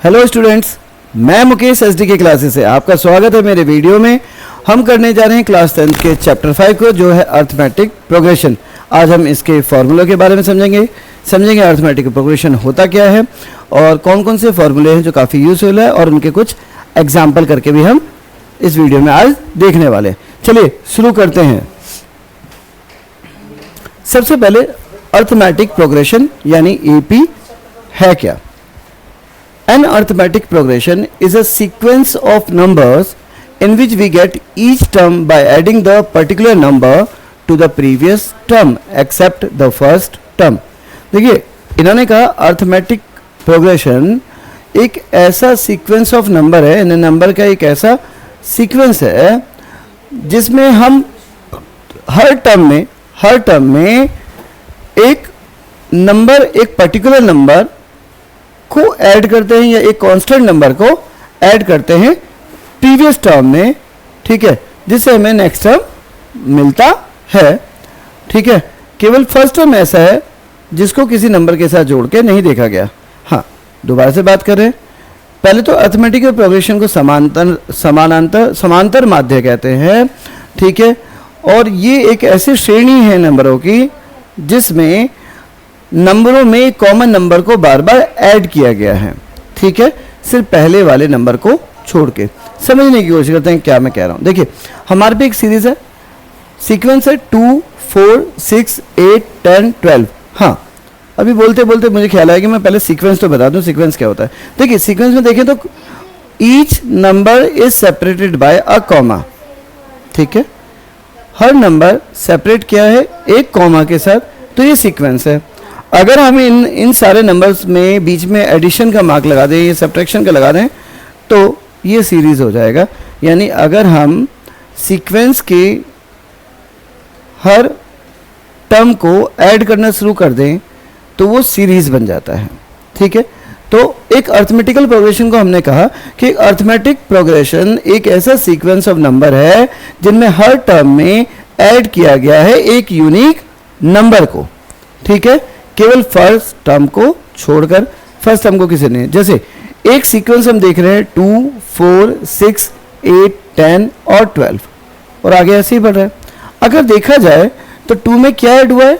Hello students, मैं Mukesh SD के classes से आपका स्वागत है। मेरे वीडियो में हम करने जा रहे हैं क्लास 10 के चैप्टर 5 को, जो है अर्थमेटिक प्रोग्रेशन। आज हम इसके फॉर्मूलों के बारे में समझेंगे अर्थमेटिक प्रोग्रेशन होता क्या है और कौन कौन से फॉर्मूले हैं जो काफ़ी यूजफुल है, और उनके कुछ एग्जाम्पल करके भी हम इस वीडियो में आज देखने वाले हैं। चलिए शुरू करते हैं। सबसे पहले अर्थमेटिक प्रोग्रेशन यानी एपी है क्या? An arithmetic progression is a sequence of numbers in which we get each term by adding the particular number to the previous term except the first term। देखिए, इन्होंने कहा अर्थमेटिक प्रोग्रेशन एक ऐसा sequence of number है, इन number का एक ऐसा sequence है जिसमें हम हर टर्म में एक नंबर, एक पर्टिकुलर नंबर को ऐड करते हैं या एक कांस्टेंट नंबर को ऐड करते हैं प्रीवियस टर्म में, ठीक है, जिससे हमें नेक्स्ट टर्म मिलता है। ठीक है, केवल फर्स्ट टर्म ऐसा है जिसको किसी नंबर के साथ जोड़ के नहीं देखा गया। हाँ, दोबारा से बात कर रहे हैं। पहले तो अर्थमेटिक प्रोग्रेशन को समांतर माध्य कहते हैं, ठीक है, और ये एक ऐसी श्रेणी है नंबरों की जिसमें नंबरों में कॉमन नंबर को बार बार ऐड किया गया है, ठीक है, सिर्फ पहले वाले नंबर को छोड़ के। समझने की कोशिश करते हैं क्या मैं कह रहा हूं। देखिए, हमारे पे एक सीरीज है, सीक्वेंस है 2, 4, 6, 8, 10, 12। हाँ, अभी बोलते बोलते मुझे ख्याल आया कि मैं पहले सीक्वेंस तो बता दूं सीक्वेंस क्या होता है। देखिए, सीक्वेंस में देखें तो each number is separated by a comma, ठीक है, हर नंबर सेपरेट किया है एक कॉमा के साथ, तो ये सीक्वेंस है। अगर हम इन सारे नंबर्स में बीच में एडिशन का मार्क लगा दें या सब्ट्रैक्शन का लगा दें तो ये सीरीज हो जाएगा। यानी अगर हम सीक्वेंस के हर टर्म को ऐड करना शुरू कर दें तो वो सीरीज बन जाता है, ठीक है। तो एक अर्थमेटिकल प्रोग्रेशन को हमने कहा कि अर्थमेटिक प्रोग्रेशन एक ऐसा सीक्वेंस ऑफ नंबर है जिनमें हर टर्म में ऐड किया गया है एक यूनिक नंबर को, ठीक है, केवल फर्स्ट टर्म को छोड़कर। फर्स्ट टर्म को किसी ने, जैसे एक सीक्वेंस हम देख रहे हैं 2, 4, 6, 8, 10 और 12, और आगे ऐसे ही बढ़ रहा है। अगर देखा जाए तो 2 में क्या ऐड हुआ है?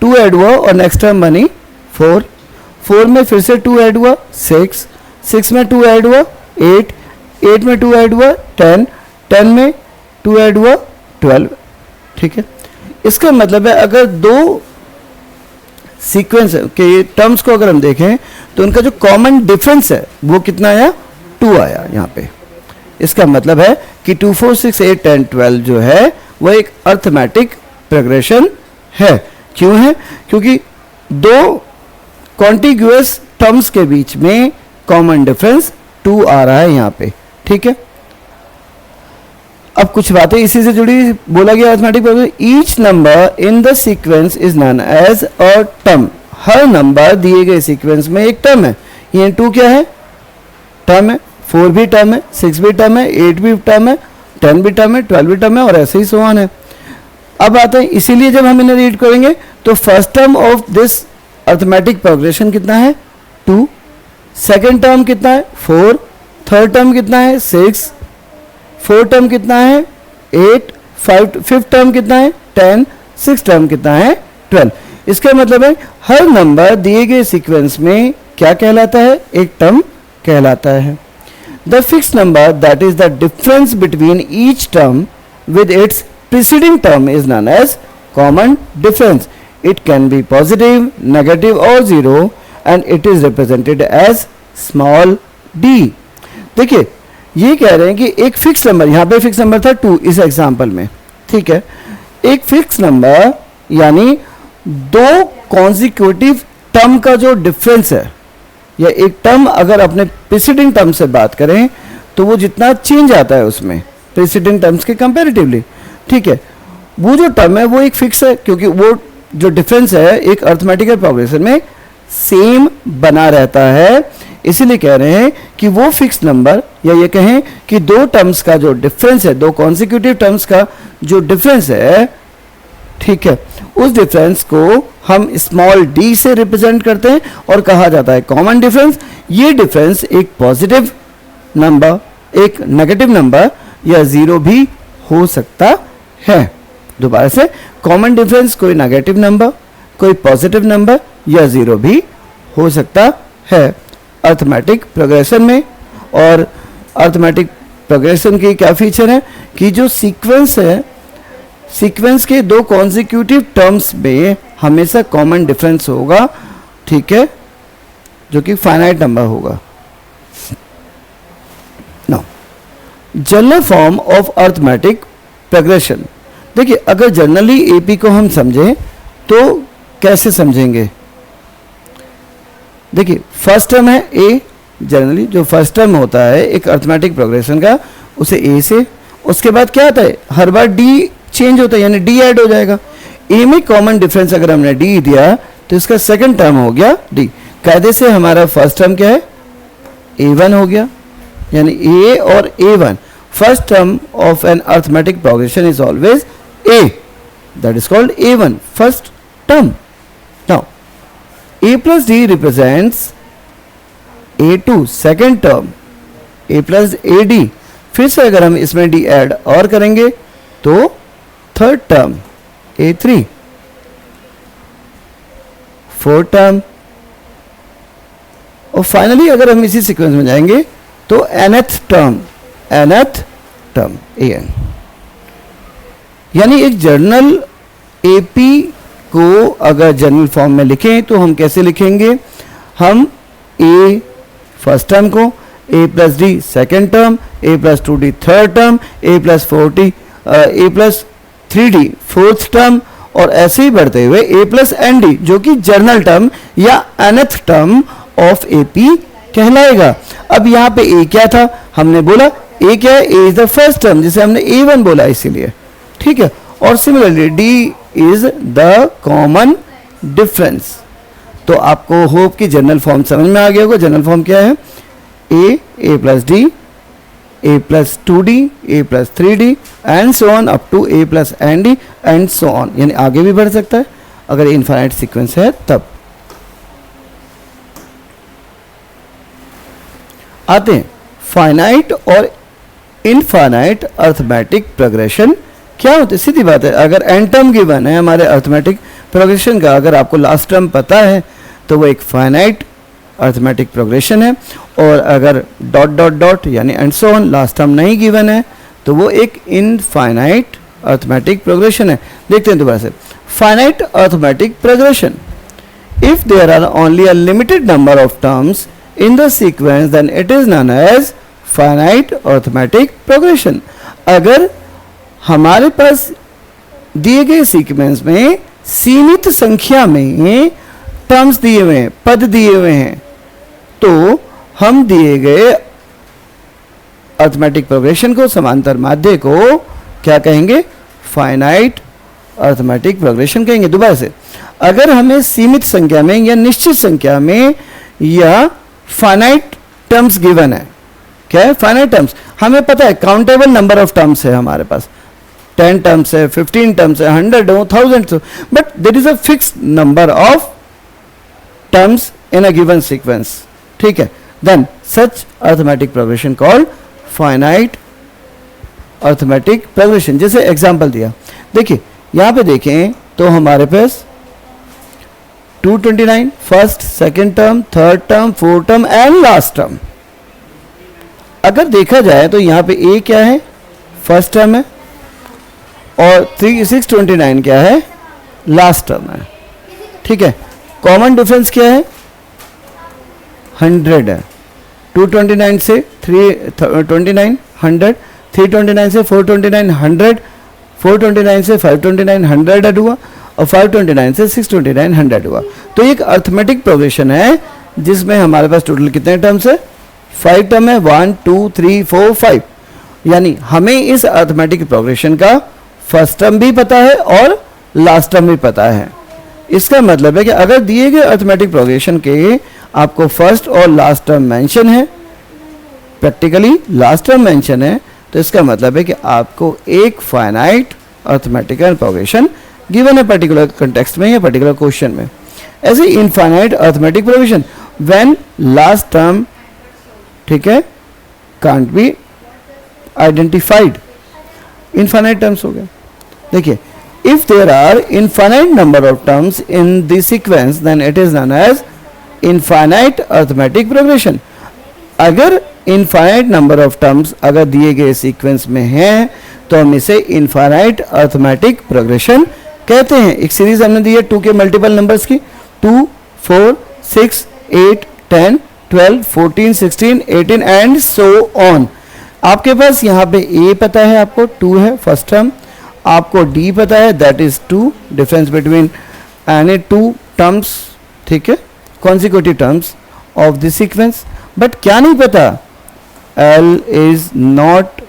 2 ऐड हुआ और नेक्स्ट टर्म बनी 4, 4 में फिर से 2 ऐड हुआ 6, 6 में 2 ऐड हुआ 8, 8 में 2 ऐड हुआ 10, 10 में 2 ऐड हुआ 12, ठीक है। इसका मतलब है अगर दो सीक्वेंस के टर्म्स को अगर हम देखें तो उनका जो कॉमन डिफरेंस है वो कितना आया? 2 आया यहाँ पे। इसका मतलब है कि 2, 4, 6, 8, 10, 12 जो है वो एक अर्थमेटिक प्रोग्रेशन है। क्यों है? क्योंकि दो कॉन्टिग्यूअस टर्म्स के बीच में कॉमन डिफरेंस 2 आ रहा है यहाँ पे, ठीक है। अब कुछ बातें इसी से जुड़ी बोला गया arithmetic progression. Each number in the sequence is known as a term. हर नंबर दिए गए सीक्वेंस में एक टर्म है। ये 2 क्या है? टर्म है। 4 भी टर्म है, 6 भी टर्म है, 8 भी टर्म है, 10 भी टर्म है, 12 भी टर्म है, और ऐसे ही सो ऑन है। अब आते हैं, इसीलिए जब हम इन्हें रीड करेंगे तो first term of this arithmetic progression कितना है? 2। सेकेंड टर्म कितना है? 4। थर्ड टर्म कितना है? 6। फोर्थ टर्म कितना है? 8। फिफ्थ टर्म कितना है? 10। सिक्स टर्म कितना है? 12। इसका मतलब है हर नंबर दिए गए सीक्वेंस में क्या कहलाता है? एक टर्म कहलाता है। The fix number that is the difference between each term with its preceding term is known as common difference. It can be positive, negative और zero, and it is represented as small D. देखिए, ये कह रहे हैं कि एक fix number, यहाँ पे फिक्स नंबर था 2 इस एग्जाम्पल में, ठीक है। एक फिक्स नंबर यानी दो कॉन्जिक्यूटिव टर्म का जो डिफरेंस है, या एक टर्म अगर अपने प्रीसीडिंग टर्म से बात करें तो वो जितना चेंज आता है उसमें प्रीसीडिंग टर्म्स के कंपैरेटिवली, ठीक है, वो जो टर्म है वो एक फिक्स है, क्योंकि वो जो डिफरेंस है एक अर्थमेटिकल प्रोग्रेशन में सेम बना रहता है। इसीलिए कह रहे हैं कि वो फिक्स नंबर, या ये कहें कि दो टर्म्स का जो डिफरेंस है, दो कॉन्सिक्यूटिव टर्म्स का जो डिफरेंस है, ठीक है, उस डिफरेंस को हम स्मॉल d से रिप्रेजेंट करते हैं और कहा जाता है कॉमन डिफरेंस। ये डिफरेंस एक पॉजिटिव नंबर, एक नेगेटिव नंबर या जीरो भी हो सकता है। दोबारा से, कॉमन डिफरेंस कोई नेगेटिव नंबर, कोई पॉजिटिव नंबर या जीरो भी हो सकता है अर्थमेटिक प्रोग्रेशन में। और अर्थमेटिक प्रोग्रेशन की क्या फीचर है कि जो सीक्वेंस है, सीक्वेंस के दो कॉन्जिक्यूटिव टर्म्स में हमेशा कॉमन डिफरेंस होगा, ठीक है, जो कि फाइनाइट नंबर होगा। Now general form of arithmetic progression. देखिए, अगर जनरली एपी को हम समझें तो कैसे समझेंगे? देखिए, फर्स्ट टर्म है ए, जनरली जो फर्स्ट टर्म होता है एक अर्थमेटिक प्रोग्रेशन का, उसे ए से, उसके बाद क्या आता है, हर बार डी चेंज होता है, यानी डी ऐड हो जाएगा। ए में कॉमन डिफरेंस अगर हमने डी दिया तो इसका सेकंड टर्म हो गया डी। कायदे से हमारा फर्स्ट टर्म क्या है, ए1 हो गया, यानी ए और A one first term of an arithmetic progression is always A, that is called A one first term. Now a plus d represents a2 second term, a plus ad, फिर से अगर हम इसमें d ऐड और करेंगे तो third term a3, fourth term, और finally अगर हम इसी सीक्वेंस में जाएंगे तो nth टर्म an। यानी एक जर्नल एपी को अगर जनरल फॉर्म में लिखें तो हम कैसे लिखेंगे? हम a फर्स्ट टर्म को, a plus D second term, a plus 2d third term, a plus 3d fourth term, और ऐसे ही बढ़ते हुए a प्लस एन डी जो कि जर्नल टर्म या nth टर्म ऑफ एपी कहलाएगा। अब यहाँ पे a क्या था, हमने बोला a क्या है, a is the first term, जिसे हमने a1 बोला इसीलिए, ठीक है। और similarly d is the common difference. तो आपको होप कि जनरल फॉर्म समझ में आ गया होगा। जनरल फॉर्म क्या है, a plus D, a plus 2d, a plus 3d and so on up to a plus N D and so on, यानी आगे भी बढ़ सकता है अगर इनफाइनाइट सीक्वेंस है तब। आते हैं फाइनाइट और इनफाइनाइट अर्थमेटिक प्रोग्रेशन क्या होते हैं। सीधी बात है, अगर एन टर्म गिवन है हमारे अर्थमेटिक प्रोग्रेशन का, अगर आपको लास्ट टर्म पता है तो वो एक फाइनाइट अर्थमेटिक प्रोग्रेशन है, और अगर डॉट डॉट डॉट यानी and so on last term नहीं गिवन है तो वो एक इनफाइनाइट अर्थमेटिक प्रोग्रेशन है। देखते हैं दोबारा से, finite arithmetic progression, if there are only a limited number of terms in the sequence then it is known as finite arithmetic progression. अगर हमारे पास दिए गए सीक्वेंस में सीमित संख्या में टर्म्स दिए हुए हैं, पद दिए हुए हैं, तो हम दिए गए अर्थमेटिक प्रोग्रेशन को, समांतर माध्य को क्या कहेंगे, फाइनाइट अर्थमेटिक प्रोग्रेशन कहेंगे। दोबारा से, अगर हमें सीमित संख्या में या निश्चित संख्या में या फाइनाइट टर्म्स गिवन है, क्या है फाइनाइट टर्म्स, हमें पता है काउंटेबल नंबर ऑफ टर्म्स है हमारे पास, 10 टर्म्स है, 15 टर्म्स है, 100 हो, 1000 हो, but there is a fixed number of terms in a given sequence, ठीक है। Then such arithmetic progression called finite arithmetic progression. जैसे एग्जांपल दिया, देखिए यहां पे देखें तो हमारे पास 229 first, second term, third term, fourth term and last term. अगर देखा जाए तो यहां पे a क्या है, फर्स्ट टर्म है, और 629 क्या है, लास्ट टर्म है, ठीक है। कॉमन डिफरेंस क्या है, 100 है। 229 से 329 100, 329 से 429 100, 429 से 529 100 ऐड हुआ, और 529 से 629 100 हुआ। तो एक अर्थमेटिक प्रोग्रेशन है जिसमें हमारे पास टोटल कितने टर्म्स है, 5 टर्म है, 1 2 3 4 5। यानी हमें इस अर्थमेटिक प्रोग्रेशन का फर्स्ट टर्म भी पता है और लास्ट टर्म भी पता है। इसका मतलब है कि अगर दिए गए अर्थमेटिक प्रोग्रेशन के आपको फर्स्ट और लास्ट टर्म मेंशन है, प्रैक्टिकली लास्ट टर्म मेंशन है, तो इसका मतलब है कि आपको एक फाइनाइट अर्थमेटिकल प्रोग्रेशन गिवन है पर्टिकुलर कंटेक्स्ट में या पर्टिकुलर क्वेश्चन में। ऐसे infinite arithmetic progression when last term, ठीक है, can't be identified, infinite terms हो गए। देखिए, if there are infinite number of terms in the sequence then it is known as infinite arithmetic progression. अगर infinite number of terms अगर दिए गए sequence में हैं तो हम इसे इनफाइनाइट अर्थमेटिक प्रोग्रेशन कहते हैं। एक सीरीज हमने दी है 2 के मल्टीपल नंबर्स की, 2, 4, 6, 8, 10, 12, 14, 16, 18 एंड सो ऑन। आपके पास यहाँ पे ए पता है, आपको 2 है फर्स्ट टर्म, आपको डी पता है that is 2, difference between any 2 terms, ठीक है, consecutive terms of the sequence. But क्या नहीं पता, L is not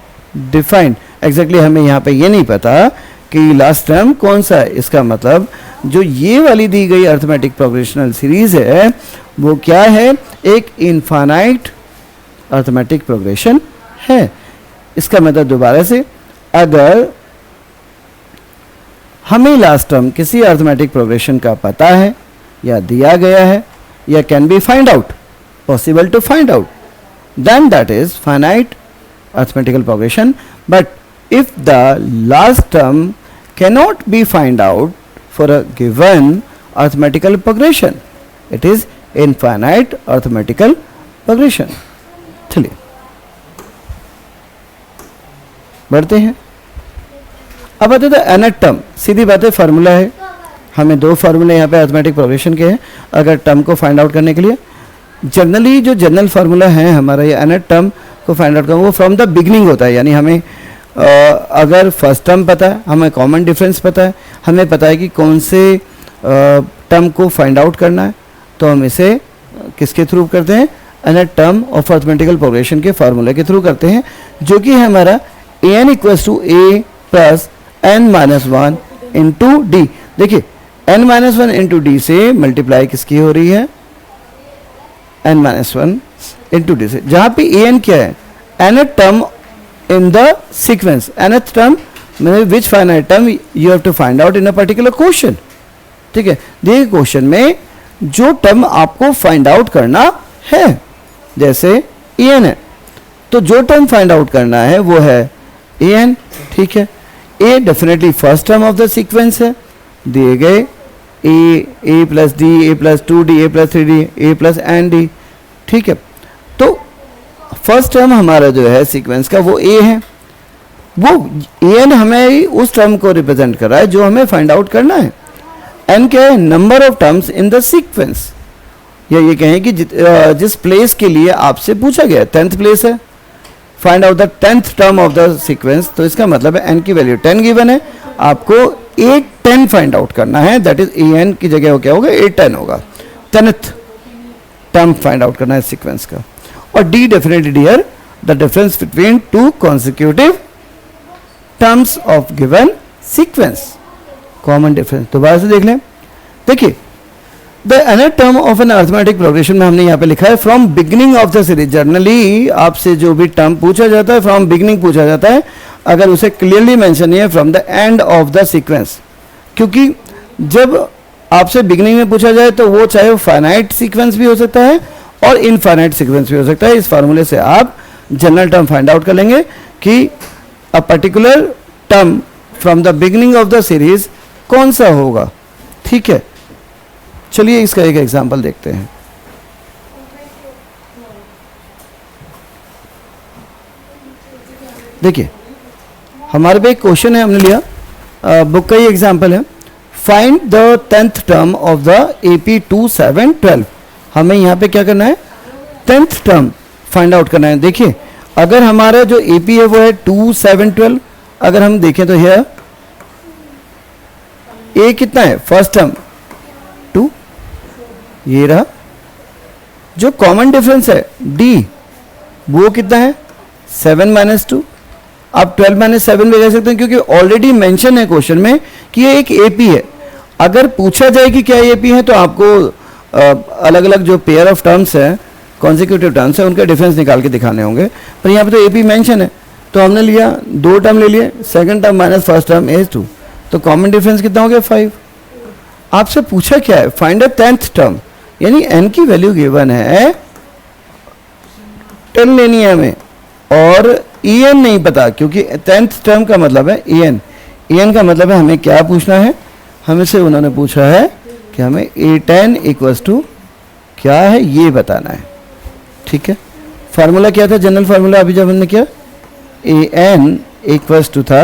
defined. Exactly हमें यहाँ पे ये नहीं पता कि लास्ट टर्म कौन सा है। इसका मतलब जो ये वाली दी गई अर्थमेटिक प्रोग्रेशनल सीरीज है वो क्या है, एक इनफाइनाइट अर्थमेटिक प्रोग्रेशन है। इसका मतलब दोबारा से, अगर हमें लास्ट टर्म किसी अर्थमेटिक प्रोग्रेशन का पता है या दिया गया है या can be find out, possible to find out, then that is finite arithmetical progression. But if the last term cannot be find out for a given arithmetical progression, it is infinite arithmetical progression. चलिए बढ़ते हैं। अब आते थे nth term. सीधी बात है, formula है, हमें 2 फार्मूले यहाँ पे अर्थमेटिक प्रोग्रेशन के हैं अगर टर्म को फाइंड आउट करने के लिए। जनरली जो जनरल फार्मूला है हमारा ये nth टर्म को फाइंड आउट करना, वो फ्रॉम द बिगनिंग होता है। यानी हमें अगर फर्स्ट टर्म पता है, हमें कॉमन डिफरेंस पता है, हमें पता है कि कौन से टर्म को फाइंड आउट करना है, तो हम इसे किसके थ्रू करते हैं, nth term of arithmetical progression के फार्मूले के थ्रू करते हैं, जो कि है हमारा an equals to a plus n minus 1 into D. देखिए n माइनस 1 इंटू डी से मल्टीप्लाई किसकी हो रही है, n माइनस 1 इंटू डी से, जहाँ पे an क्या है, nth term in the sequence. nth term मतलब which finite term you have to find out in a particular question, ठीक है। देखिए क्वेश्चन में जो टर्म आपको फाइंड आउट करना है, जैसे an है, तो जो टर्म फाइंड आउट करना है वो है an, ठीक है। a definitely first term of the sequence है, दिए गए a plus D, a plus 2d, a plus 3d, a plus N D, ठीक है। तो फर्स्ट टर्म हमारा जो है सीक्वेंस का वो a है, वो an हमें उस टर्म को रिप्रेजेंट कर रहा है जो हमें फाइंड आउट करना है। n क्या है, number of terms in the sequence, या ये कहें कि जिस प्लेस के लिए आपसे पूछा गया, 10th प्लेस है, find out the 10th term of the sequence, तो इसका मतलब है n की वैल्यू 10 गिवन है, आपको 810 फाइंड आउट करना है, दैट इज an की जगह क्या होगा, 810 होगा, 10th टर्म फाइंड आउट करना है सीक्वेंस का। और d definitely dear the difference between 2 consecutive terms of given sequence, common difference. दोबारा से देख लें, देखिए the nth term of an arithmetic progression में हमने यहाँ पे लिखा है from beginning of the series. Generally आपसे जो भी टर्म पूछा जाता है फ्रॉम बिगिनिंग पूछा जाता है, अगर उसे क्लियरली मेंशन नहीं है from the end of the sequence, क्योंकि जब आपसे बिगिनिंग में पूछा जाए तो वो चाहे फाइनाइट सीक्वेंस भी हो सकता है और इनफाइनाइट सीक्वेंस भी हो सकता है। इस फार्मूले से आप जनरल टर्म फाइंड आउट कर लेंगे कि a particular term from the beginning of the series कौन सा होगा, ठीक है। चलिए इसका एक एग्जांपल देखते हैं। देखिए हमारे पे एक क्वेश्चन है, हमने लिया बुक का ही एग्जांपल है, find the 10th term of the AP 2712। हमें यहाँ पे क्या करना है, 10th टर्म फाइंड आउट करना है। देखिए अगर हमारा जो AP है वो है 2712, अगर हम देखें तो यह A कितना है, फर्स्ट टर्म 2, ये रहा। जो कॉमन डिफरेंस है D वो कितना है, 7 माइनस 2। आप 12 माइनस 7 भी कह सकते हैं क्योंकि ऑलरेडी मेंशन है क्वेश्चन में कि ये एक AP है। अगर पूछा जाए कि क्या AP है तो आपको अलग अलग जो पेयर ऑफ टर्म्स है, कॉन्सिक्यूटिव टर्म्स है, उनके डिफरेंस निकाल के दिखाने होंगे, पर यहाँ पे तो AP मेंशन है, तो हमने लिया 2 टर्म ले लिए, second term minus first term is 2। तो कॉमन डिफरेंस कितना हो गया 5। आपसे पूछा क्या है, फाइंड द 10th टर्म, यानी n की वैल्यू गिवन है 10 लेनी है हमें, और en नहीं पता, क्योंकि 10th टर्म का मतलब है en का मतलब है हमें क्या पूछना है, हमें से उन्होंने पूछा है कि हमें a10 इक्वल्स टू क्या है ये बताना है। ठीक है, फार्मूला क्या था, जनरल फार्मूला अभी जब हमने किया, an इक्वल्स टू था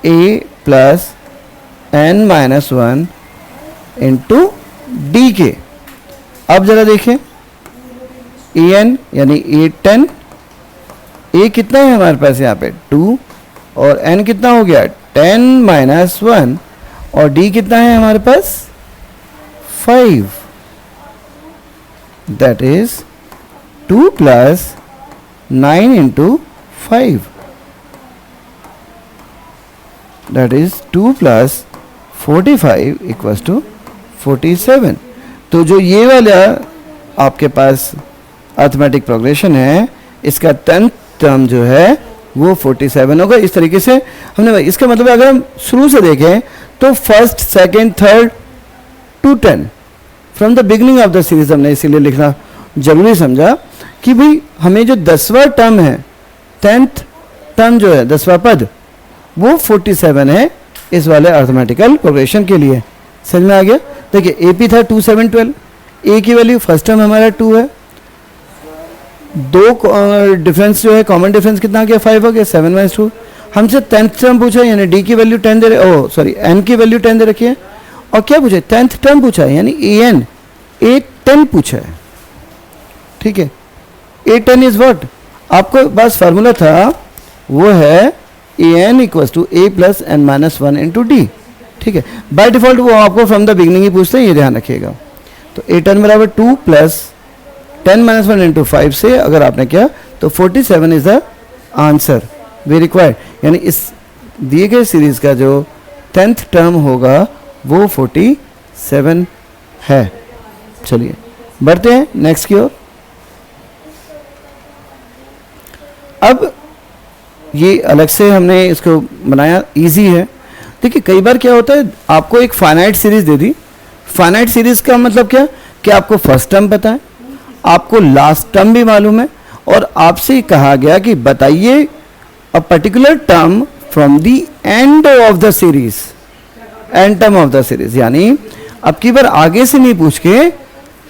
a plus n minus 1 into D के। अब जरा देखें an यानी a10, a कितना है हमारे पास यहाँ पे 2, और n कितना हो गया 10 माइनस 1, और d कितना है हमारे पास 5, that is 2 plus 9 into 5, that is 2 plus 45 equals to 47। तो जो ये वाला आपके पास अर्थमेटिक प्रोग्रेशन है, इसका 10th टर्म जो है वो 47 होगा। इस तरीके से हमने, इसका मतलब अगर हम शुरू से देखें तो first second third to 10 from the beginning of the series हमने इसीलिए लिखना जरूरी समझा कि भाई हमें जो 10वां टर्म है, 10th टर्म जो है 10वां पद, वो 47 है इस वाले अर्थमेटिकल प्रोग्रेशन के लिए। समझ में आ गया? देखिए AP था 2 7 12, A की वैल्यू फर्स्ट टर्म हमारा 2 है, दो डिफरेंस जो है कॉमन डिफरेंस कितना आ गया 5 हो गया, 7 माइनस 2। हमसे 10th टर्म पूछा, यानी D की वैल्यू 10 दे रहे, सॉरी N की वैल्यू 10 दे रखी है, और क्या पूछा 10th टर्म पूछा है, यानी AN A10 पूछा है। ठीक है, A10 इज व्हाट, आपको बस फार्मूला था वो है AN equals to A plus N minus 1 into D. ठीक है, बाय डिफॉल्ट वो आपको फ्रॉम द बिगनिंग ही पूछते हैं, ये ध्यान रखिएगा। तो A10 बराबर 2 प्लस 10 माइनस 1 इंटू 5 से अगर आपने किया तो 47 is the answer we required, यानी इस दिए गए सीरीज का जो 10th टर्म होगा वो 47 है। चलिए बढ़ते हैं नेक्स्ट की ओर। अब ये अलग से हमने इसको बनाया, इजी है। देखिए कई बार क्या होता है, आपको एक फाइनाइट सीरीज दे दी, फाइनाइट सीरीज का मतलब क्या कि आपको फर्स्ट टर्म पता है, आपको लास्ट टर्म भी मालूम है, और आपसे कहा गया कि बताइए a particular term from the end of the series, and term of the series, यानी अब की बार आगे से नहीं पूछ के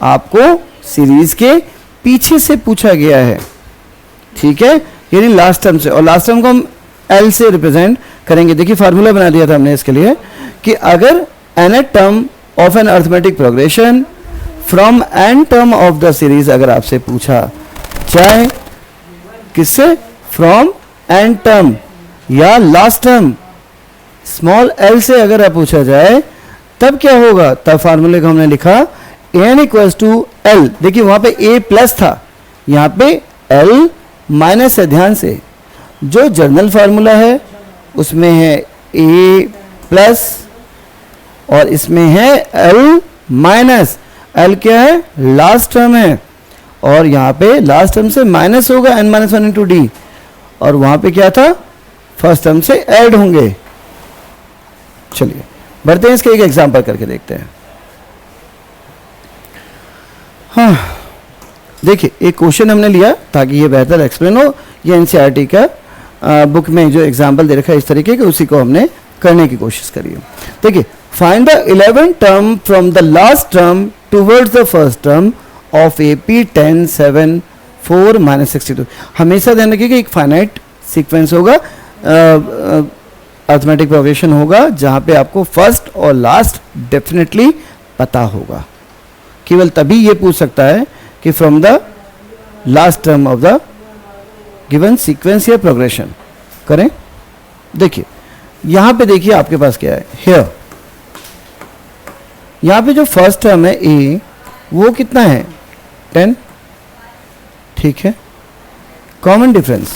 आपको सीरीज के पीछे से पूछा गया है। ठीक है, यानी लास्ट टर्म से, और लास्ट टर्म को हम L से रिप्रेजेंट करेंगे। देखिए फार्मूला बना दिया था हमने इसके लिए कि अगर nth term of an arithmetic progression from end term of the series अगर आपसे पूछा जाए, किससे, फ्रॉम एन टर्म या लास्ट टर्म स्मॉल l से अगर आप पूछा जाए, तब क्या होगा, तब फार्मूले को हमने लिखा n इक्वल्स टू l। देखिए वहां पे a प्लस था, यहाँ पे l माइनस है। ध्यान से, जो जर्नल फार्मूला है उसमें है a प्लस और इसमें है l माइनस। l क्या है, लास्ट टर्म है, और यहाँ पे लास्ट टर्म से माइनस होगा n माइनस 1 इंटू डी, और वहां पे क्या था, फर्स्ट टर्म से ऐड होंगे। चलिए बढ़ते हैं, इसके एक एग्जांपल करके देखते हैं। हाँ देखिए, एक क्वेश्चन हमने लिया ताकि ये बेहतर एक्सप्लेन हो। ये एनसीईआरटी का बुक में जो एग्जांपल दे रखा है इस तरीके के, उसी को हमने करने की कोशिश करी है। देखिए, find the 11th term from the last term towards the first term of AP 10 7 4 minus 62। हमेशा ध्यान रखिए कि एक फाइनाइट सीक्वेंस होगा, अर्थमेटिक प्रोग्रेशन होगा, जहां पे आपको फर्स्ट और लास्ट डेफिनेटली पता होगा। केवल तभी ये पूछ सकता है कि from the last term of the given sequence या प्रोग्रेशन करें। देखिए यहां पे देखिए आपके पास क्या है, हियर यहां पे जो फर्स्ट टर्म है A, वो कितना है 10। ठीक है, common difference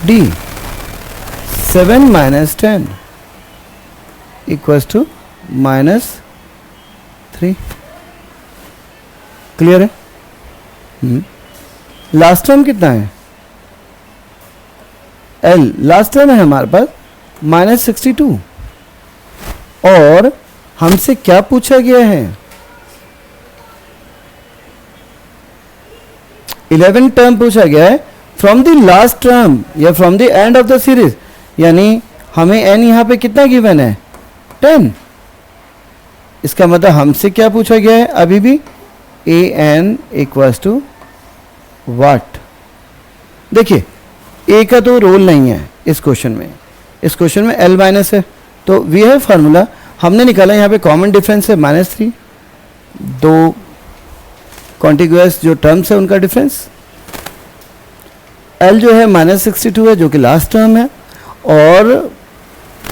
D 7 minus 10 equals to minus 3। Clear है? लास्ट टर्म कितना है L, लास्ट टर्म है हमारे पास माइनस 62, और हमसे क्या पूछा गया है, 11 टर्म पूछा गया है फ्रॉम द लास्ट टर्म या from the end of the series, यानी हमें n यहाँ पे कितना गिवन है 10। इसका मतलब हमसे क्या पूछा गया है अभी भी, a n इक्वल्स टू वाट। देखिए a का तो रोल नहीं है इस क्वेश्चन में, इस क्वेश्चन में l माइनस है, तो वी हैव फार्मूला हमने निकाला यहाँ पे कॉमन डिफरेंस है -3, दो कॉन्टिग्यूअस जो टर्म्स है उनका डिफरेंस, l जो है -62 है जो कि लास्ट टर्म है, और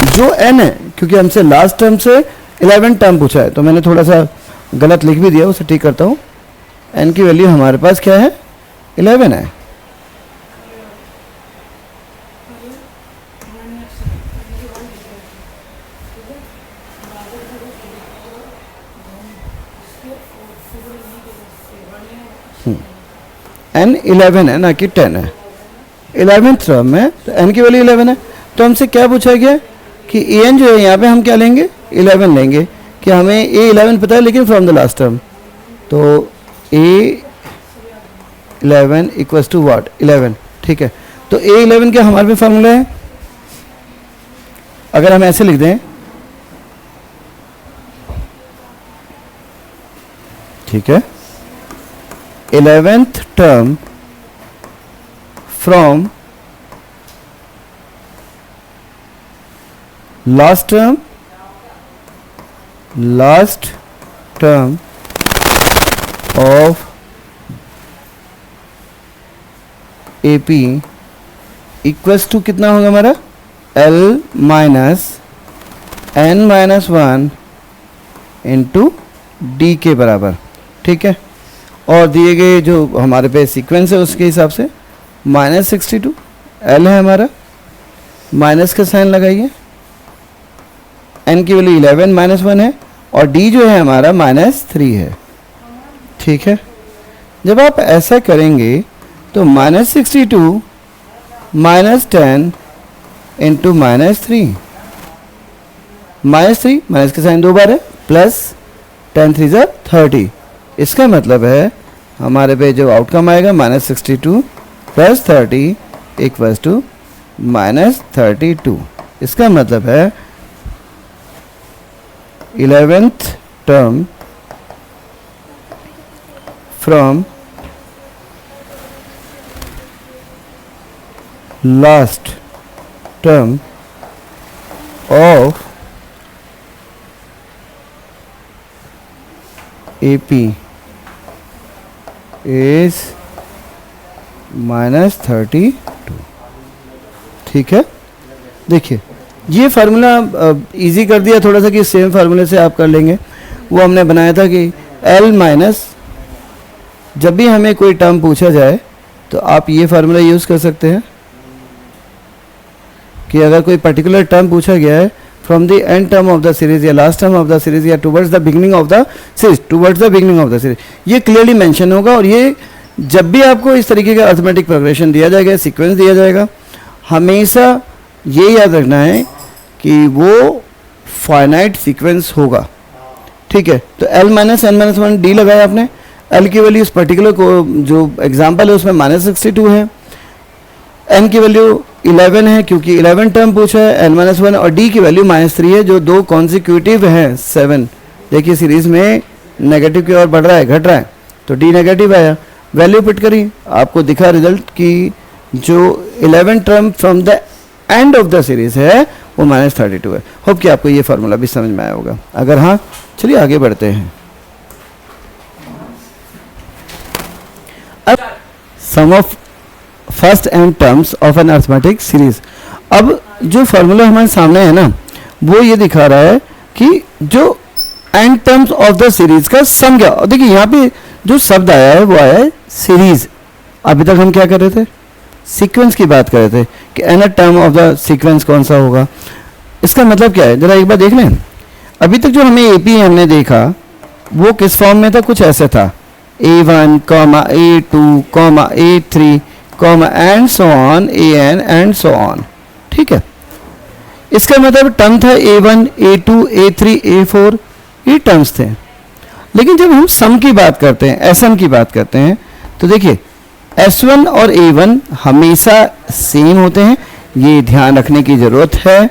जो n है क्योंकि हमसे लास्ट टर्म से 11 टर्म पूछा है तो मैंने थोड़ा सा गलत लिख भी दिया, उसे ठीक करता हूँ। n की वैल्यू हमारे पास क्या है 11 है। n 11 है ना कि 10 है, 11th टर्म है तो n की वैल्यू 11 है। तो हमसे क्या पूछा गया कि an जो है यहाँ पे हम क्या लेंगे 11 लेंगे, कि हमें a 11 पता है लेकिन फ्रॉम द लास्ट टर्म, तो a 11 इक्वल्स टू व्हाट 11, ठीक है। तो a 11 क्या हमारे पे फॉर्मूला है, अगर हम ऐसे लिख दें, ठीक है, 11th term from last term of AP equals to कितना होगा हमारा L minus n minus 1 into D के बराबर, ठीक है। और दिए गए जो हमारे पे सीक्वेंस है उसके हिसाब से -62 L है हमारा, माइनस का साइन लगाइए, n की वैल्यू 11 -1 है, और d जो है हमारा -3 है, ठीक है। जब आप ऐसा करेंगे तो -62 -10 इंटू -3, -3 माइनस का साइन दो बार है, प्लस 10 3 ज़ा 30। इसका मतलब है हमारे पे जो आउटकम आएगा -62 + 30 इक्वल्स टू -32। इसका मतलब है 11th term from last term of AP is -32, ठीक है। देखिए ये फार्मूला इजी कर दिया थोड़ा सा कि सेम फार्मूले से आप कर लेंगे। वो हमने बनाया था कि L माइनस, जब भी हमें कोई टर्म पूछा जाए तो आप ये फार्मूला यूज़ कर सकते हैं कि अगर कोई पर्टिकुलर टर्म पूछा गया है from the end term of the series या last term of the series या towards the beginning of the series, ये क्लियरली मेंशन होगा। और ये जब भी आपको इस तरीके का अर्थमेटिक प्रोग्रेशन दिया जाएगा, सीक्वेंस दिया जाएगा, हमेशा ये याद रखना है कि वो फाइनाइट सीक्वेंस होगा, ठीक है। तो L minus n minus 1 D लगाया आपने, L की वैल्यू इस पर्टिकुलर को जो एग्जाम्पल है उसमें -62 है, n की वैल्यू 11 है क्योंकि 11 टर्म पूछा है, n माइनस 1, और d की वैल्यू -3 है जो दो कॉन्सिक्यूटिव हैं 7। देखिए सीरीज में नेगेटिव की ओर बढ़ रहा है, घट रहा है, तो d नेगेटिव आया, वैल्यू पुट करी, आपको दिखा रिजल्ट कि जो 11 term from the end of the series है वो -32 है। होप कि आपको ये फार्मूला भी समझ में आया होगा। अगर हाँ, चलिए आगे बढ़ते हैं। अब sum of first N terms of an arithmetic series. अब जो फार्मूला हमारे सामने है ना, वो ये दिखा रहा है कि जो and terms of the series का सम क्या। और देखिए यहाँ पे जो शब्द आया है वो आया है सीरीज। अभी तक हम क्या कर रहे थे, सीक्वेंस की बात कर रहे थे कि N term of the sequence कौन सा होगा। इसका मतलब क्या है, जरा एक बार देख लें। अभी तक जो हमें AP हमने देखा वो किस फॉर्म में था, कुछ ऐसे था A1, A2, A3, and so on, AN and so on, ठीक है। इसका मतलब टर्म था A1, A2, A3, A4, ये टर्म्स थे। लेकिन जब हम सम की बात करते हैं, एसएन की बात करते हैं, तो देखिए S1 और A1 हमेशा सेम होते हैं, ये ध्यान रखने की ज़रूरत है।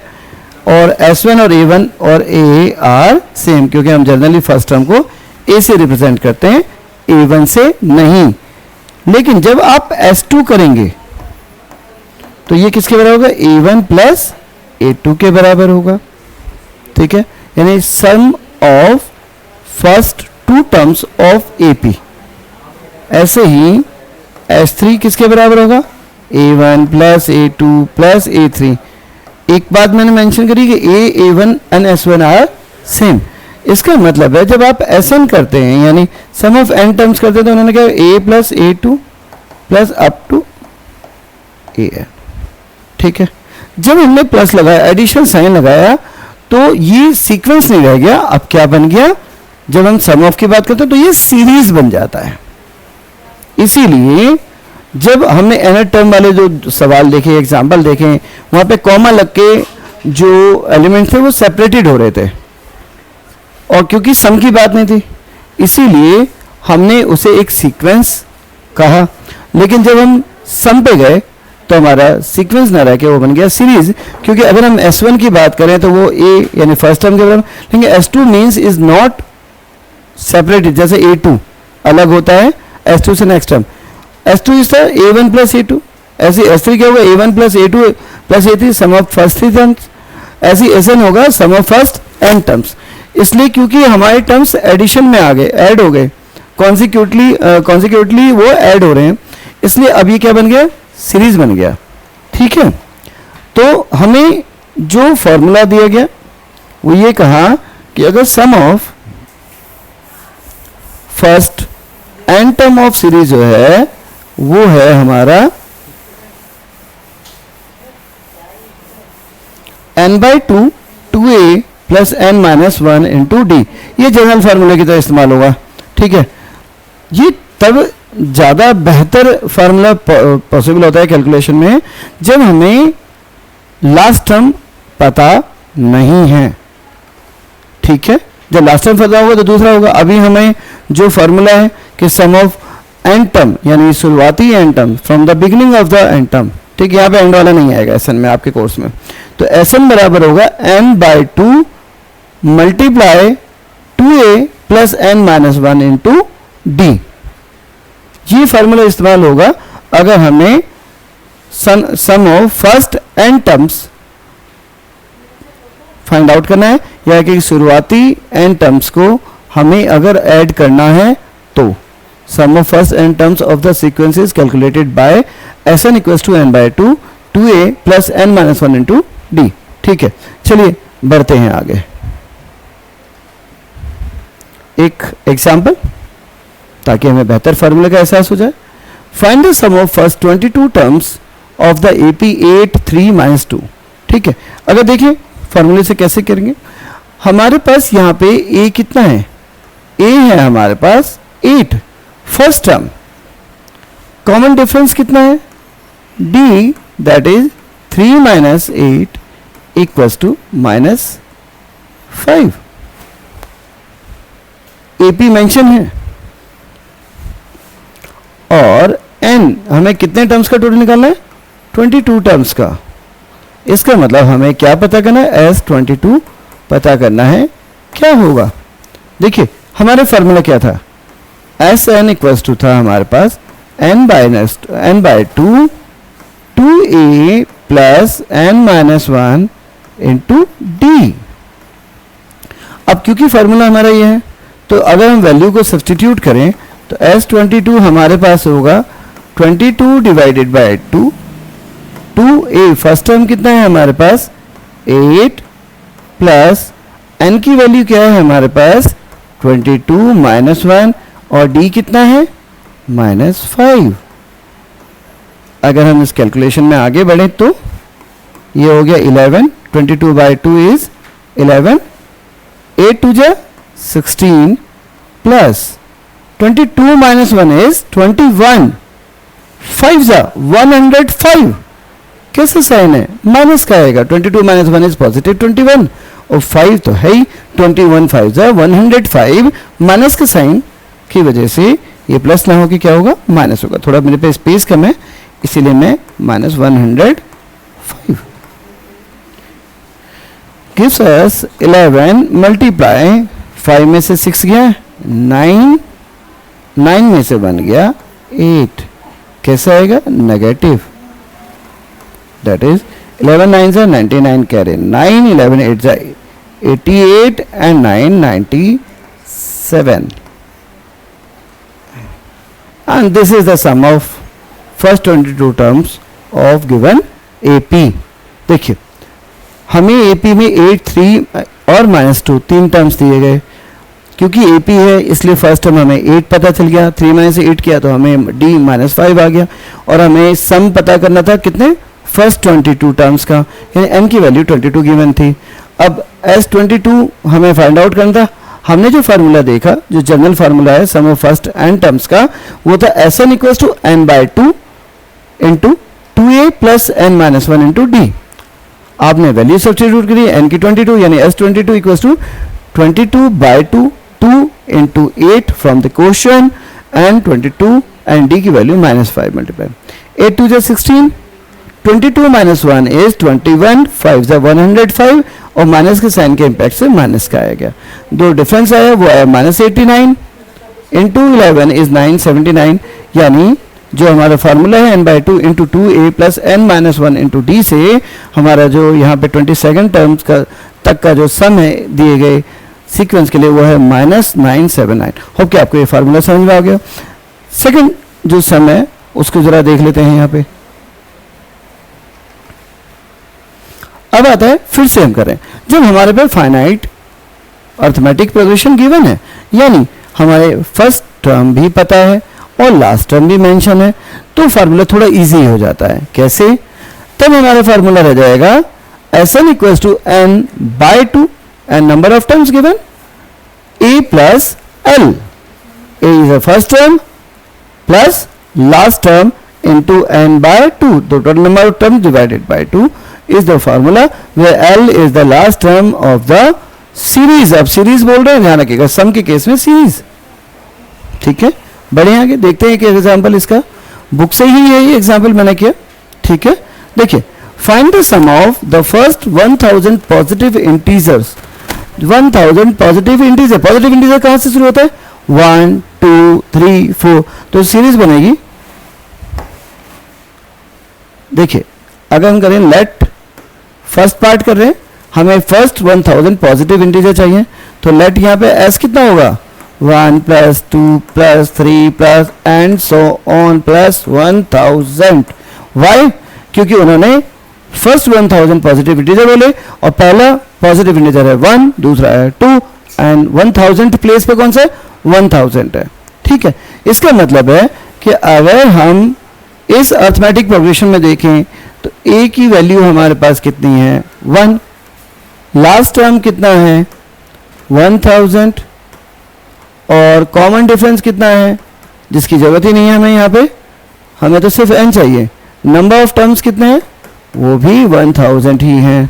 और S1 और A1 और A आर सेम, क्योंकि हम जनरली फर्स्ट टर्म को A से रिप्रेजेंट करते हैं, A1 से नहीं। लेकिन जब आप S2 करेंगे तो ये किसके बराबर होगा? A1 प्लस A2 के बराबर होगा, ठीक है, यानी sum of first two terms of AP। ऐसे ही S3 किसके बराबर होगा? A1 plus A2 plus A3। एक बात मैंने मेंशन करी कि A1 and S1 are same. इसका मतलब है जब आप SN करते हैं यानी सम ऑफ n टर्म्स करते हैं, तो उन्होंने कहा A plus A2 plus up to AN, ठीक है। जब हमने प्लस लगाया, एडिशन साइन लगाया, तो ये सीक्वेंस नहीं रह गया। अब क्या बन गया? जब हम सम ऑफ की बात करते हैं तो ये सीरीज बन जाता है। इसीलिए जब हमने एनथ टर्म वाले जो सवाल देखे, एग्जाम्पल देखे, वहां पे कॉमा लग के जो एलिमेंट थे वो सेपरेटेड हो रहे थे, और क्योंकि सम की बात नहीं थी इसीलिए हमने उसे एक सीक्वेंस कहा। लेकिन जब हम सम पे गए तो हमारा सीक्वेंस ना रह के वो बन गया सीरीज, क्योंकि अगर हम S1 की बात करें तो वो A यानी फर्स्ट टर्म के बराबर, लेकिन S2 means is not separated. जैसे A2 अलग होता है S2 से next term, S2 is A1 plus A2, ऐसे S3 क्या होगा? A1 plus A2 plus A3 sum of first three terms. ऐसे SN होगा sum of first n terms. इसलिए क्योंकि हमारे टर्म्स एडिशन में आ गए, ऐड हो गए, कॉन्सिक्यूटिवली वो ऐड हो रहे हैं, इसलिए अब ये क्या बन गया? सीरीज बन गया, ठीक है। तो हमें जो फॉर्मूला दिया गया वो ये कहा कि अगर sum of first n term of series जो है वो है हमारा n/2 2a plus n minus 1 into D. ये जनरल फार्मूले की तरह इस्तेमाल होगा, ठीक है। ये तब ज़्यादा बेहतर फार्मूला पॉसिबल होता है कैलकुलेशन में जब हमें लास्ट टर्म पता नहीं है, ठीक है। जब लास्ट टर्म पता होगा तो दूसरा होगा। अभी हमें जो फार्मूला है कि सम ऑफ एन टर्म यानी शुरुआती N term from the beginning of the N term, ठीक है, यहाँ पे एंड वाला नहीं आएगा SN में, आपके कोर्स में। तो SN बराबर होगा n/2 multiply 2a plus n minus 1 into D. ये फार्मूला इस्तेमाल होगा अगर हमें sum of first n terms find out करना है, या कि शुरुआती n टर्म्स को हमें अगर ऐड करना है तो sum of first n terms of the sequence is calculated by SN equals to n/2 2a plus n minus 1 into D, ठीक है। चलिए बढ़ते हैं आगे। एक एग्जाम्पल ताकि हमें बेहतर फार्मूले का एहसास हो जाए। Find the sum of first 22 terms of the AP 8 3 minus 2, ठीक है। अगर देखिए फार्मूले से कैसे करेंगे, हमारे पास यहाँ पे A कितना है? A है हमारे पास 8 फर्स्ट टर्म, कॉमन डिफरेंस कितना है? D that is 3 minus 8 equals to minus 5। AP mention है और n हमें कितने टर्म्स का टोटल निकालना है? 22 टर्म्स का। इसका मतलब हमें क्या पता करना है? S22 पता करना है। क्या होगा? देखिए हमारे फार्मूला क्या था? SN इक्वल्स टू था हमारे पास n/2 2a plus n minus 1 into D. अब क्योंकि फार्मूला हमारा ये है तो अगर हम वैल्यू को सब्सटीट्यूट करें तो S22 हमारे पास होगा 22 divided by 2, 2a first term कितना है हमारे पास? 8 प्लस n की वैल्यू क्या है हमारे पास? 22 माइनस 1 और d कितना है? माइनस 5। अगर हम इस कैलकुलेशन में आगे बढ़े तो ये हो गया 11, 22 बाई 2 इज 11, 8 2 जा 16 प्लस 22 माइनस 1 इज 21, 5 जा 105। कैसे साइन है, माइनस का आएगा, 22 माइनस 1 इज पॉजिटिव 21, और 5 तो है ही, 21 5 105, माइनस के साइन की वजह से ये प्लस ना होकर क्या होगा, माइनस होगा। थोड़ा मेरे पे स्पेस कम है इसीलिए मैं माइनस 105 gives us 11 मल्टीप्लाई 5 में से 6 गया 9, 9 में से 1 गया 8, कैसा आएगा, नेगेटिव। दैट इज 11 9 से 99 कैरी 9, 11 8 से 88 and 9 97, and this is the sum of first 22 terms of given AP। देखिए हमें AP में 8 3 और -2 तीन टर्म्स दिए गए, क्योंकि AP है इसलिए फर्स्ट टर्म हमें 8 पता चल गया, 3 माइनस 8 किया तो हमें D -5 आ गया, और हमें सम पता करना था कितने, फर्स्ट 22 टर्म्स का, यानी n की वैल्यू 22 गिवन थी। अब S22 हमें फाइंड आउट करना था। हमने जो फार्मूला देखा, जो जनरल फार्मूला है sum of first n terms का, वो था Sn equals to n/2 into 2a plus n-1 into d। आपने वैल्यू सब्स्टिट्यूट करी n की 22, यानी S22 equals to 22/2 2 into 8 from the question, and 22 and d की वैल्यू -5 मल्टीप्लाई 8 2 जा 16, 22 माइनस 1 इज 21, 5 जा 105, और माइनस के साइन के इम्पैक्ट से माइनस का आया गया, दो डिफरेंस आया वो आया -89 इंटू 11 इज 979, यानी जो हमारा फार्मूला है n/2 into 2a plus n-1 into d से हमारा जो यहाँ पे 22 टर्म्स का तक का जो सम है दिए गए सीक्वेंस के लिए वो है -979। होप कि आपको ये फार्मूला समझ में आ गया। सेकंड जो सम है उसको जरा देख लेते हैं यहाँ पे। अब आता है, फिर से हम करें, जब हमारे पास फाइनाइट अर्थमेटिक प्रोग्रेशन गिवन है, यानी हमारे फर्स्ट टर्म भी पता है और लास्ट टर्म भी मेंशन है, तो फार्मूला थोड़ा इजी हो जाता है। कैसे, तब हमारा फार्मूला रह जाएगा Sn equals to n/2 and number of terms given a plus l, a is the first term plus last term into n/2, the total number of terms divided by 2 is the formula, where l is the last term of the series। अब series बोल रहे हैं, ध्यान रखिएगा सम के case में series, ठीक है। बढ़िया, आगे देखते हैं कि एग्जाम्पल इसका बुक से ही है, ये एग्जाम्पल मैंने किया, ठीक है। देखिए, find the sum of the first 1000 positive integers. 1000 positive integer कहां से शुरू होता है, 1 2 3 4, तो सीरीज बनेगी। देखिए, अगर हम करें लेट, फर्स्ट पार्ट कर रहे हैं, हमें फर्स्ट 1000 पॉजिटिव इंटीजर चाहिए, तो लेट यहाँ पे s कितना होगा, 1 plus 2 plus 3 plus and so on plus 1000। Why, क्योंकि उन्होंने फर्स्ट 1000 पॉजिटिव इंटीजर बोले, और पहला पॉजिटिव इंटीजर है 1, दूसरा है 2, एंड 1000 प्लेस पे कौन सा है, 1000 है, ठीक है। इसका मतलब है कि अगर हम इस अर्थमेटिक प्रोग्रेशन में देखें तो a की वैल्यू हमारे पास कितनी है, 1, लास्ट टर्म कितना है 1000, और कॉमन डिफरेंस कितना है, जिसकी जरूरत ही नहीं है हमें यहाँ पे, हमें तो सिर्फ n चाहिए। नंबर ऑफ टर्म्स कितने हैं, वो भी 1000 ही हैं,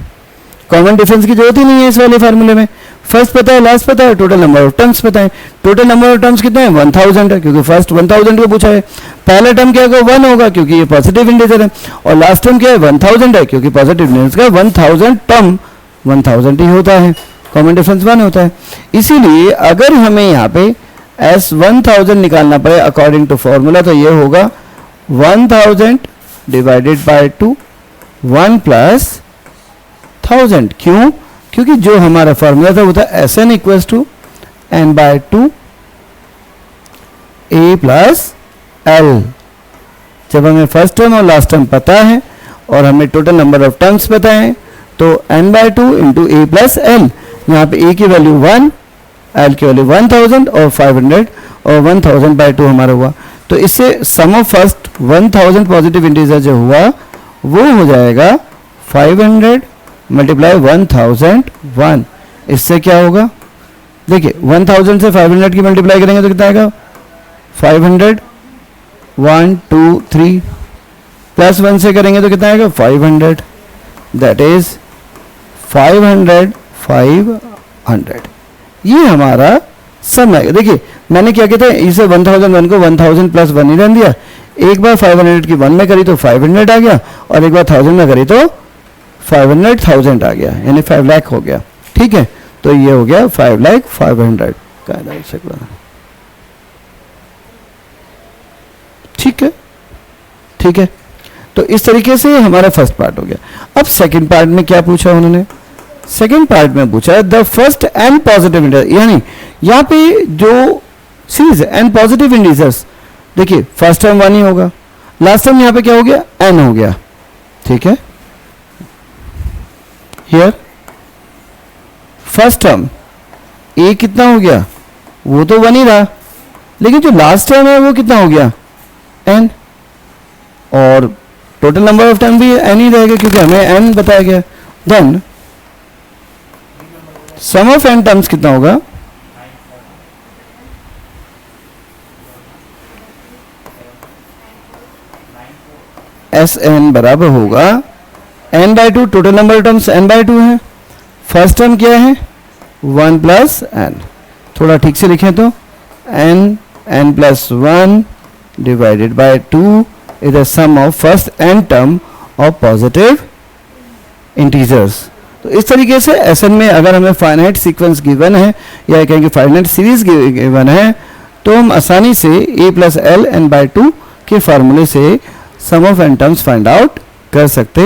कॉमन डिफरेंस की जरूरत ही नहीं है इस वाले फार्मूले में। फर्स्ट पता है, लास्ट पता है, टोटल नंबर ऑफ टर्म्स पता है। टोटल नंबर ऑफ टर्म्स कितने हैं, 1000 है, क्योंकि फर्स्ट 1000 को पूछा है। पहला टर्म क्या होगा, 1 होगा, क्योंकि ये पॉजिटिव इंटीजर है, और लास्ट टर्म क्या है, 1000 है, क्योंकि पॉजिटिव इंटीजर का 1000 टर्म 1000 ही होता है, कॉमन डिफरेंस 1 होता है। इसीलिए अगर हमें यहाँ पे S1000 निकालना पड़े अकॉर्डिंग टू फॉर्मूला, तो ये होगा 1000 डिवाइडेड बाय 2, 1 प्लस 1000। क्यों, क्योंकि जो हमारा फॉर्मूला था वो था Sn equals to n/2 a plus l। जब हमें फर्स्ट टर्म और लास्ट टर्म पता है और हमें टोटल नंबर ऑफ टर्म्स पता है, तो n/2 into a plus l, यहाँ पे a की वैल्यू 1, l की वैल्यू 1000 और 500, और 1000/2 हमारा हुआ। तो इससे सम ऑफ फर्स्ट 1000 पॉजिटिव इंटीजर जो हुआ वो हो जाएगा 500 मल्टीप्लाई 1001। इससे क्या होगा, देखिए 1000 से 500 की मल्टीप्लाई करेंगे तो कितना आएगा, 500 1 2 3 प्लस 1 से करेंगे तो कितना आएगा 500, दैट इज 500। ये हमारा सम है। देखिए मैंने क्या कहते हैं, इसे 1001 को 1000 प्लस 1 ही रहने दिया। एक बार 500 की 1 में करी तो 500 आ गया, और एक बार 1000 में करी तो 500,000 आ गया, यानी 5 लाख हो गया। ठीक है, तो ये हो गया 5,500 का। ठीक है, ठीक है। तो इस तरीके से हमारा फर्स्ट पार्ट हो गया। अब सेकंड पार्ट में क्या पूछा उन्होंने, सेकंड पार्ट में पूछा the first N positive integer, यानी यहाँ पे जो सीरीज एन पॉजिटिव इंटीजर्स, देखिए फर्स्ट टर्म 1 ही होगा, लास्ट टर्म यहाँ पे क्या हो गया एन हो गया। ठीक है, हियर फर्स्ट टर्म ए कितना हो गया, वो तो 1 ही रहा, लेकिन जो लास्ट टर्म है वो कितना हो गया एन, और टोटल नंबर ऑफ टर्म भी एन ही रहेगा क्योंकि हमें एन बताया गया। Then sum of N terms कितना होगा, एस एन बराबर होगा N by 2, total number of terms N by 2 है। फर्स्ट टर्म क्या है 1 प्लस एन, थोड़ा ठीक से लिखें तो N plus 1 divided by 2 is the sum of first n term of positive integers। तो इस तरीके से एसएन में अगर हमें फाइनाइट सीक्वेंस गिवन है या कहेंगे फाइनाइट सीरीज गिवन है, तो हम आसानी से a plus L N by 2 के फार्मूले से sum of N terms find out कर सकते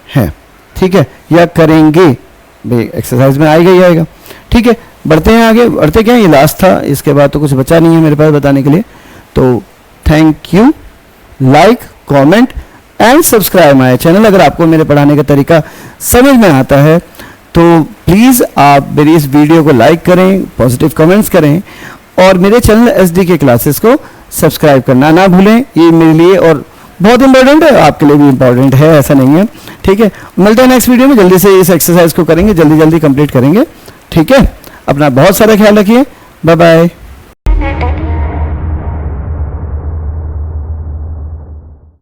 हैं। ठीक है, या करेंगे, भाई एक्सरसाइज में आएगा ही आएगा। ठीक है, बढ़ते हैं आगे। बढ़ते क्या है, ये लास्ट था, इसके बाद तो कुछ बचा नहीं है मेरे पास बताने के लिए। तो thank you, like, comment and subscribe my channel. अगर आपको मेरे पढ़ाने का तरीका समझ में आता है तो प्लीज़ आप मेरी इस वीडियो को लाइक करें, पॉजिटिव कमेंट्स करें, और मेरे चैनल एसडी के क्लासेस को सब्सक्राइब करना ना भूलें। ये मेरे लिए और बहुत इंपॉर्टेंट है, आपके लिए भी इंपॉर्टेंट है, ऐसा नहीं है। ठीक है, मिलते हैं नेक्स्ट वीडियो में, जल्दी से इस एक्सरसाइज को करेंगे, जल्दी जल्दी कंप्लीट करेंगे। ठीक है, अपना बहुत सारा ख्याल रखिए, बाय बाय।